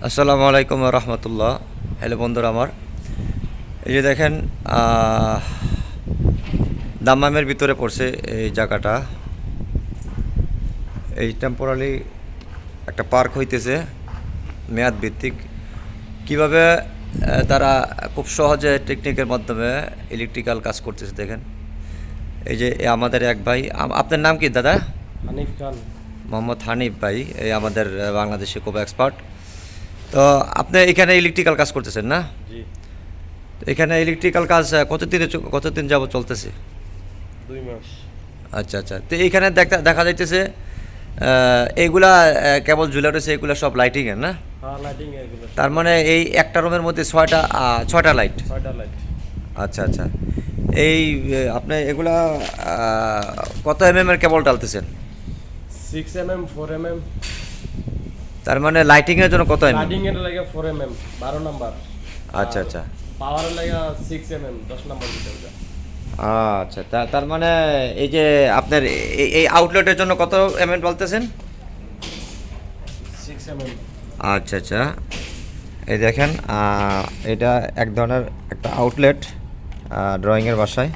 আসসালামু আলাইকুম রহমতুল্লাহ। হ্যালো বন্ধুরা আমার, এই যে দেখেন দাম্মামের ভিতরে পড়ছে এই জায়গাটা। এই টেম্পোরারি একটা পার্ক হইতেছে মেয়াদ ভিত্তিক। কীভাবে তারা খুব সহজে টেকনিকের মাধ্যমে ইলেকট্রিক্যাল কাজ করতেছে দেখেন। এই যে আমাদের এক ভাই, আপনার নাম কি দাদা? হানিফ খান। মোহাম্মদ হানিফ ভাই, এই আমাদের বাংলাদেশে খুব এক্সপার্ট। তো আপনি এখানে ইলেকট্রিক্যাল কাজ করতেছেন না? জি। তো এখানে ইলেকট্রিক্যাল কাজ কতদিন যাবত চলতেছে? 2 মাস। আচ্ছা আচ্ছা। তো এইখানে দেখা যাইতেছে এইগুলা কেবল ঝুলে রয়েছে, এগুলো সব লাইটিংয়ের না? হ্যাঁ, লাইটিং এগুলো। তার মানে এই একটা রুমের মধ্যে ছয়টা লাইট। 6টা লাইট। আচ্ছা আচ্ছা। এই আপনি এগুলা কত এর কেবল ডালতেছেন? 6 mm, 4 mm। তার মানে লাইটিংয়ের জন্য কত লাইটিং এর লাগে 4 mm, 12 নাম্বার। আচ্ছা আচ্ছা পাওয়ারের লাগে 6 mm, 10 নাম্বার দিতে হবে। আচ্ছা। তার মানে এই যে আপনার এই আউটলেটের জন্য কত বলতেছেন? 6 mm। আচ্ছা আচ্ছা। এই দেখেন এটা এক ধরনের একটা আউটলেট ড্রয়িংয়ের বাসায়।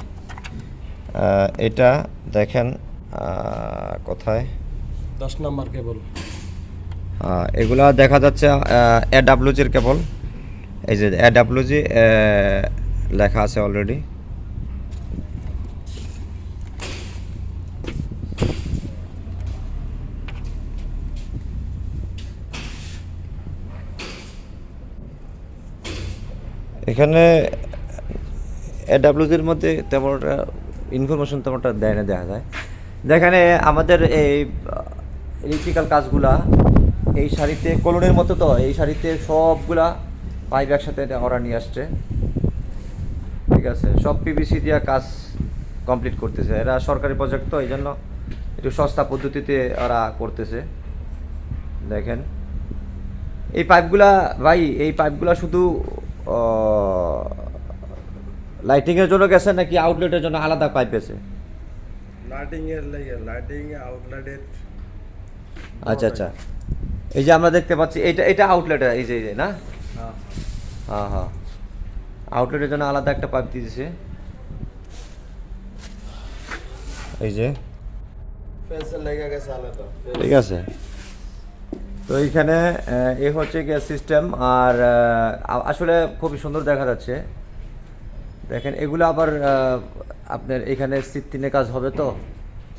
এটা দেখেন কোথায় 10 নাম্বার কেবল। এগুলা দেখা যাচ্ছে এডাব্লিউজির কেবল। এই যে এডাব্লিউজি লেখা আছে অলরেডি। এখানে এডাব্লিউজির মধ্যে তেমন ইনফরমেশন তেমনটা দেয় না, দেখা যায়। যেখানে আমাদের এই ইলেকট্রিক্যাল কাজগুলা এই শাড়িতে কলোনের মতো, তো এই শাড়িতে সবগুলা পাইপ একসাথে ওরা নিয়ে আসছে, ঠিক আছে। সব পিভিসি দিয়ে কাজ কমপ্লিট করতেছে। এরা সরকারি প্রজেক্ট, তো এই জন্য একটু সস্তা পদ্ধতিতে ওরা করতেছে। দেখেন এই পাইপগুলা ভাই, এই পাইপগুলা শুধু লাইটিংয়ের জন্য গেছে নাকি আউটলেটের জন্য আলাদা পাইপ আছে? লাইটিং এর লাগে, লাইটিং আউটলেটের। আচ্ছা আচ্ছা। এই যে আমরা দেখতে পাচ্ছি এটা আউটলেট, এই যে না? হ্যাঁ। হ্যাঁ হ্যাঁ। আউটলেটের জন্য আলাদা একটা পাইপ দিয়েছে, এই যে। ফেন্সের লাগা গেছে আলাদা। ঠিক আছে। তো এইখানে এ হচ্ছে গিয়ে সিস্টেম। আর আসলে খুবই সুন্দর দেখা যাচ্ছে। দেখেন এগুলো আবার আপনার এখানে সিট 3-এ কাজ হবে, তো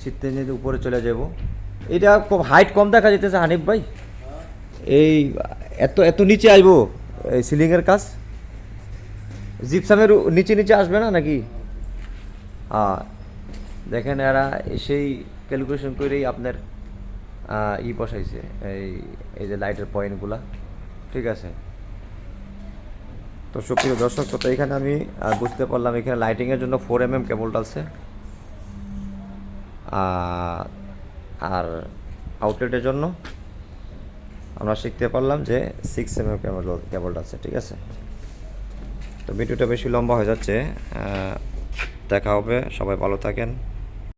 সিট 3 উপরে চলে যাব। এটা খুব হাইট কম দেখা যেতেছে হানিফ ভাই। এই এত এত নিচে আসবো এই সিলিংয়ের কাজ? জিপসামের নিচে নিচে আসবে না নাকি? হ্যাঁ। দেখেন এরা সেই ক্যালকুলেশন করেই আপনার বসাইছে এই যে লাইটের পয়েন্টগুলা, ঠিক আছে। তো সুপ্রিয় দর্শক, তো এখানে আমি বুঝতে পারলাম এখানে লাইটিংয়ের জন্য 4 mm কেবল ডালছে, আর আউটলেটের জন্য আমরা শিখতে পারলাম যে 6 mm কেবল ডালছে, ঠিক আছে। তো ভিডিওটা বেশি লম্বা হয়ে যাচ্ছে। দেখা হবে, সবাই ভালো থাকেন।